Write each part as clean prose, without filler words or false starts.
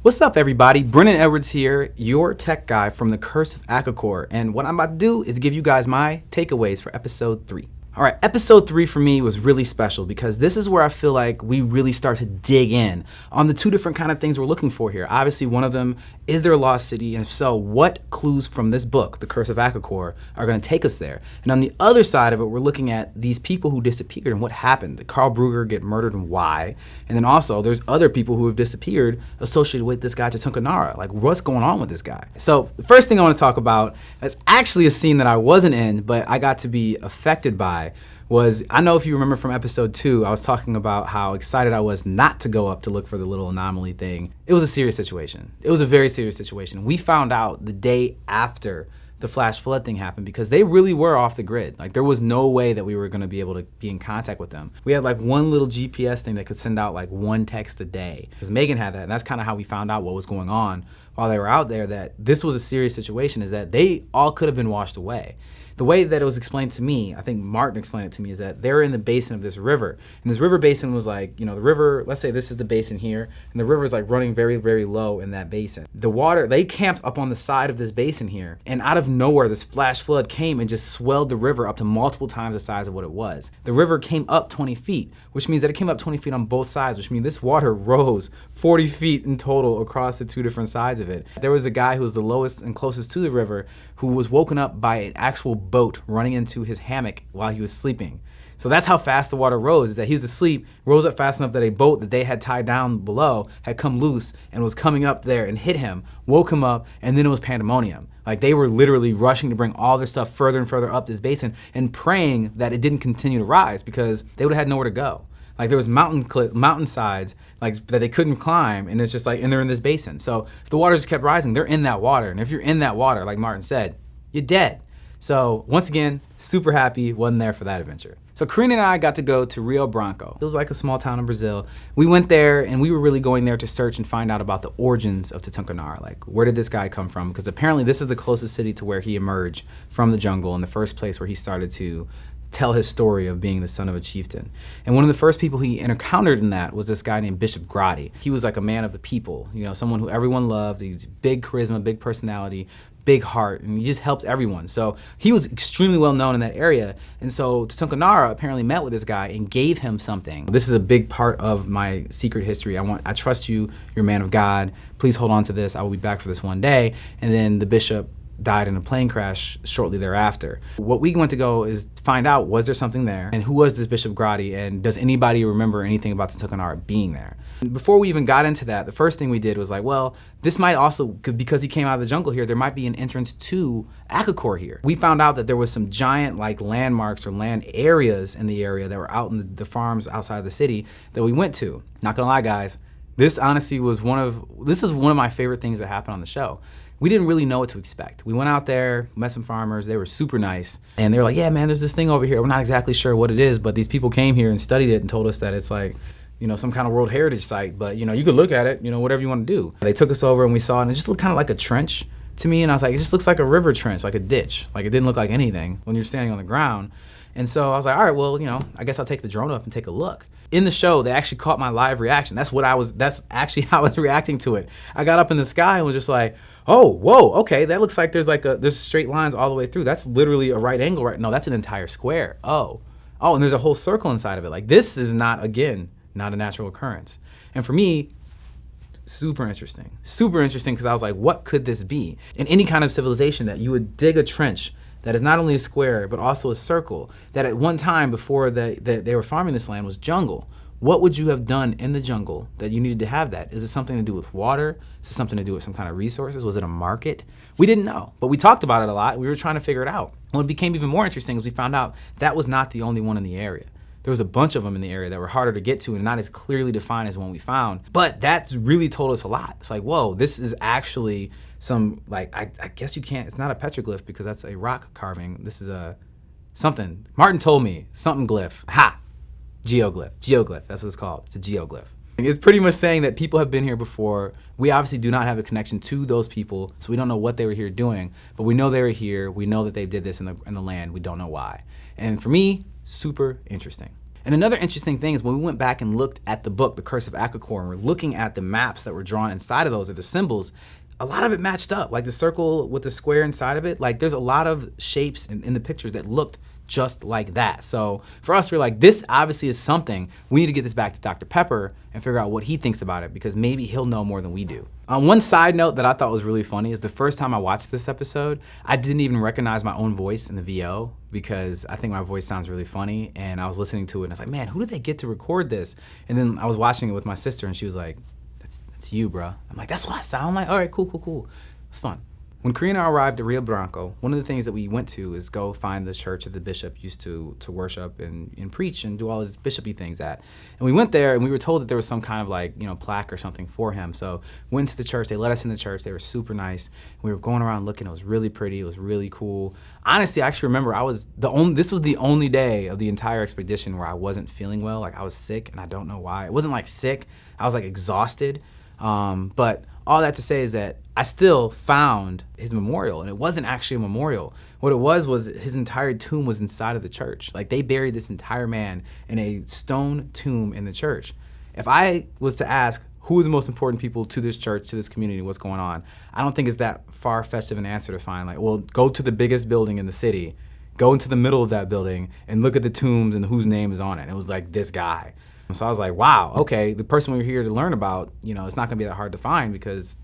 What's up, everybody? Brennan Edwards here, your tech guy from the Curse of Akakor, and what I'm about to do is give you guys my takeaways for episode 3. All right, episode 3 for me was really special because this is where I feel like we really start to dig in on the two different kind of things we're looking for here. Obviously, one of them, is there a lost city? And if so, what clues from this book, The Curse of Akakor, are going to take us there? And on the other side of it, we're looking at these people who disappeared and what happened. Did Carl Brugger get murdered and why? And then also, there's other people who have disappeared associated with this guy, Chacon and Paul. Like, what's going on with this guy? So the first thing I want to talk about is actually a scene that I wasn't in, but I got to be affected by. I know if you remember from episode 2, I was talking about how excited I was not to go up to look for the little anomaly thing. It was a serious situation. It was a very serious situation. We found out the day after the flash flood thing happened because they really were off the grid. Like, there was no way that we were going to be able to be in contact with them. We had like one little GPS thing that could send out like one text a day because Megan had that, and that's kind of how we found out what was going on while they were out there, that this was a serious situation, is that they all could have been washed away. The way that it was explained to me, I think Martin explained it to me, is that they're in the basin of this river. And this river basin was like, you know, the river, let's say this is the basin here, and the river is like running very, very low in that basin. The water, they camped up on the side of this basin here, and out of nowhere, this flash flood came and just swelled the river up to multiple times the size of what it was. The river came up 20 feet, which means that it came up 20 feet on both sides, which means this water rose 40 feet in total across the two different sides of it. There was a guy who was the lowest and closest to the river who was woken up by an actual boat running into his hammock while he was sleeping. So that's how fast the water rose, is that he was asleep, rose up fast enough that a boat that they had tied down below had come loose and was coming up there and hit him, woke him up, and then it was pandemonium. Like, they were literally rushing to bring all their stuff further and further up this basin and praying that it didn't continue to rise because they would have had nowhere to go. Like, there was mountainsides like that they couldn't climb, and it's just like, and they're in this basin. So if the water just kept rising, they're in that water. And if you're in that water, like Martin said, you're dead. So once again, super happy wasn't there for that adventure. So Karina and I got to go to Rio Branco. It was like a small town in Brazil. We went there, and we were really going there to search and find out about the origins of Chacon and Paul. Like, where did this guy come from? Because apparently this is the closest city to where he emerged from the jungle, in the first place where he started to tell his story of being the son of a chieftain. And one of the first people he encountered in that was this guy named Bishop Grotti. He was like a man of the people, you know, someone who everyone loved. He's big charisma, big personality, big heart, and he just helped everyone. So he was extremely well known in that area. And so Chacon and Paul apparently met with this guy and gave him something. This is a big part of my secret history. I trust you, you're a man of God. Please hold on to this. I will be back for this one day. And then the bishop died in a plane crash shortly thereafter. What we went to go is find out, was there something there? And who was this Bishop Grotti? And does anybody remember anything about Chacon and Paul being there? And before we even got into that, the first thing we did was like, well, this might also, because he came out of the jungle here, there might be an entrance to Akakor here. We found out that there was some giant like landmarks or land areas in the area that were out in the farms outside of the city that we went to. Not gonna lie, guys, this honestly was one of my favorite things that happened on the show. We didn't really know what to expect. We went out there, met some farmers, they were super nice, and they were like, yeah, man, there's this thing over here. We're not exactly sure what it is, but these people came here and studied it and told us that it's like, you know, some kind of World Heritage site, but, you know, you could look at it, you know, whatever you want to do. They took us over and we saw it, and it just looked kind of like a trench to me, and I was like, it just looks like a river trench, like a ditch. Like, it didn't look like anything when you're standing on the ground. And so I was like, all right, well, you know, I guess I'll take the drone up and take a look. In the show, they actually caught my live reaction. That's actually how I was reacting to it. I got up in the sky and was just like, oh, whoa, okay, that looks like there's straight lines all the way through. That's literally a right angle, right? No, that's an entire square. Oh, and there's a whole circle inside of it. Like, this is not a natural occurrence. And for me, super interesting because I was like, what could this be? In any kind of civilization, that you would dig a trench that is not only a square, but also a circle, that at one time before they were farming this land was jungle. What would you have done in the jungle that you needed to have that? Is it something to do with water? Is it something to do with some kind of resources? Was it a market? We didn't know, but we talked about it a lot. We were trying to figure it out. What became even more interesting is we found out that was not the only one in the area. There was a bunch of them in the area that were harder to get to and not as clearly defined as the one we found. But that really told us a lot. It's like, whoa, this is actually some, like, I guess you can't, it's not a petroglyph because that's a rock carving. This is something. Martin told me, something glyph. Ha! Geoglyph, that's what it's called. It's a geoglyph. It's pretty much saying that people have been here before. We obviously do not have a connection to those people, so we don't know what they were here doing, but we know they were here. We know that they did this in the land. We don't know why. And for me, super interesting. And another interesting thing is when we went back and looked at the book, The Curse of Akakor, and we're looking at the maps that were drawn inside of those, or the symbols, a lot of it matched up. Like the circle with the square inside of it, like there's a lot of shapes in the pictures that looked just like that. So for us, we're like, this obviously is something. We need to get this back to Dr. Pepper and figure out what he thinks about it, because maybe he'll know more than we do. One side note that I thought was really funny is the first time I watched this episode, I didn't even recognize my own voice in the VO because I think my voice sounds really funny. And I was listening to it and I was like, man, who did they get to record this? And then I was watching it with my sister and she was like, that's you, bro. I'm like, that's what I sound like? All right, cool. It's fun. When Karina arrived at Rio Branco, one of the things that we went to is go find the church that the bishop used to worship and preach and do all his bishopy things at. And we went there and we were told that there was some kind of like, plaque or something for him. So went to the church, they let us in the church, they were super nice. We were going around looking, it was really pretty, it was really cool. Honestly, I actually remember this was the only day of the entire expedition where I wasn't feeling well. Like I was sick and I don't know why. It wasn't like sick, I was like exhausted. But all that to say is that I still found his memorial, and it wasn't actually a memorial. What it was his entire tomb was inside of the church. Like they buried this entire man in a stone tomb in the church. If I was to ask who is the most important people to this church, to this community, what's going on, I don't think it's that far-fetched of an answer to find. Like, well, go to the biggest building in the city, go into the middle of that building, and look at the tombs and whose name is on it. And it was like this guy. So I was like, wow, okay, the person we were here to learn about, it's not gonna be that hard to find because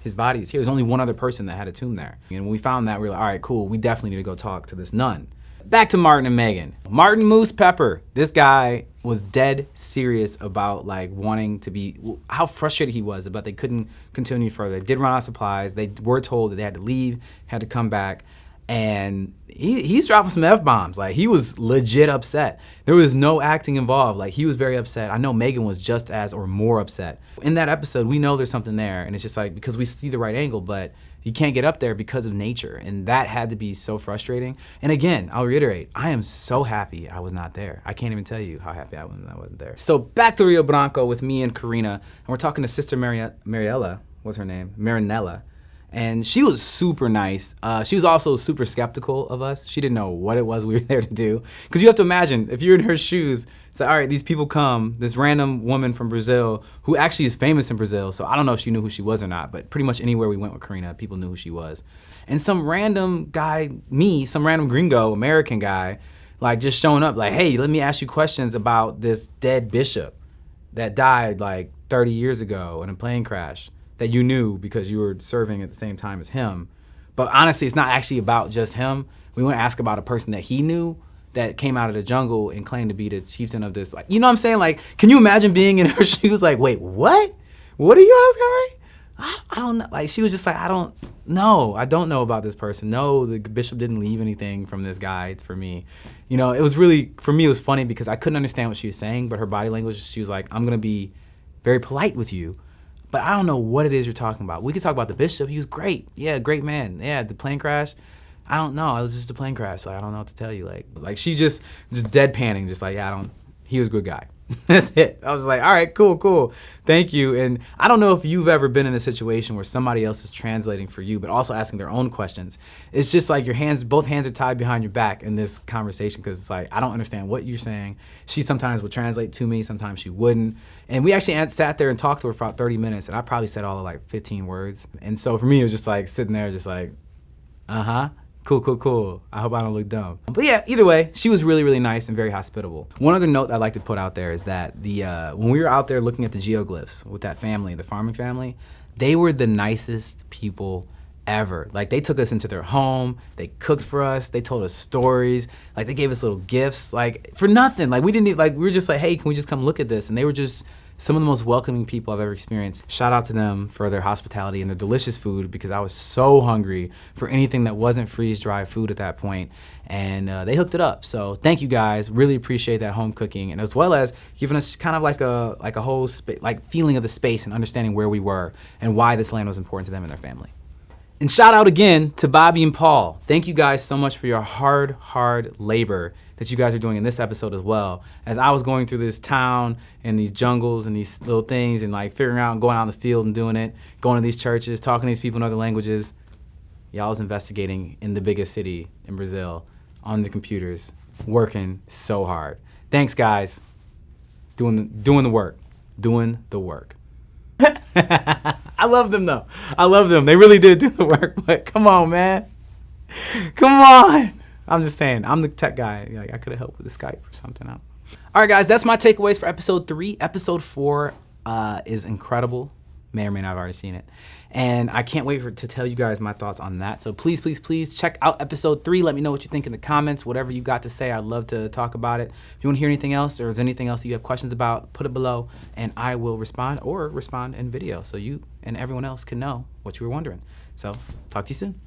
his body is here. There's only one other person that had a tomb there. And when we found that, we were like, all right, cool, we definitely need to go talk to this nun. Back to Martin and Megan. Martin Moose Pepper, this guy was dead serious about like wanting to be, how frustrated he was about they couldn't continue further. They did run out of supplies. They were told that they had to leave, had to come back. And he's dropping some F-bombs. Like, he was legit upset. There was no acting involved. Like, he was very upset. I know Megan was just as or more upset. In that episode, we know there's something there. And it's just like, because we see the right angle, but you can't get up there because of nature. And that had to be so frustrating. And again, I'll reiterate, I am so happy I was not there. I can't even tell you how happy I wasn't there. So back to Rio Branco with me and Karina. And we're talking to Sister Mariella. What's her name? Marinella. And she was super nice. She was also super skeptical of us. She didn't know what it was we were there to do. Because you have to imagine, if you're in her shoes, it's like, all right, these people come, this random woman from Brazil, who actually is famous in Brazil, so I don't know if she knew who she was or not, but pretty much anywhere we went with Karina, people knew who she was. And some random guy, some random gringo, American guy, like just showing up like, hey, let me ask you questions about this dead bishop that died like 30 years ago in a plane crash, that you knew because you were serving at the same time as him. But honestly, it's not actually about just him. We want to ask about a person that he knew that came out of the jungle and claimed to be the chieftain of this. Like, you know what I'm saying? Like, can you imagine being in her shoes? Like, wait, what? What are you asking me? I don't know. Like, she was just like, I don't know about this person. No, the bishop didn't leave anything from this guy for me. It was really, for me, it was funny because I couldn't understand what she was saying, but her body language, she was like, I'm going to be very polite with you, but I don't know what it is you're talking about. We could talk about the bishop. He was great. Yeah, great man. Yeah, the plane crash. I don't know. It was just a plane crash. Like, I don't know what to tell you. Like she just deadpanning, just like, yeah, he was a good guy. That's it. I was like, all right, cool. Thank you. And I don't know if you've ever been in a situation where somebody else is translating for you, but also asking their own questions. It's just like both hands are tied behind your back in this conversation because it's like, I don't understand what you're saying. She sometimes would translate to me, sometimes she wouldn't. And we actually sat there and talked to her for about 30 minutes, and I probably said all of like 15 words. And so for me, it was just like sitting there just like, Cool. I hope I don't look dumb. But yeah, either way, she was really, really nice and very hospitable. One other note I'd like to put out there is that when we were out there looking at the geoglyphs with that family, the farming family, they were the nicest people ever. Like, they took us into their home, they cooked for us, they told us stories, like they gave us little gifts, like for nothing. Like we were just like, hey, can we just come look at this? And they were just some of the most welcoming people I've ever experienced. Shout out to them for their hospitality and their delicious food, because I was so hungry for anything that wasn't freeze-dried food at that point, and they hooked it up. So thank you guys, really appreciate that home cooking, and as well as giving us kind of like a whole feeling of the space and understanding where we were and why this land was important to them and their family. And shout out again to Bobby and Paul. Thank you guys so much for your hard labor that you guys are doing in this episode as well. As I was going through this town and these jungles and these little things and like figuring out and going out in the field and doing it, going to these churches, talking to these people in other languages, y'all was investigating in the biggest city in Brazil on the computers, working so hard. Thanks, guys. Doing the work. Doing the work. I love them, though. I love them. They really did do the work, but come on, man. Come on. I'm just saying, I'm the tech guy. Like, I could have helped with the Skype or something. All right, guys, that's my takeaways for episode 3. Episode 4 is incredible. May or may not have already seen it. And I can't wait to tell you guys my thoughts on that. So please, please, please check out episode 3. Let me know what you think in the comments. Whatever you got to say, I'd love to talk about it. If you want to hear anything else or is anything else you have questions about, put it below and I will respond or respond in video so you and everyone else can know what you were wondering. So talk to you soon.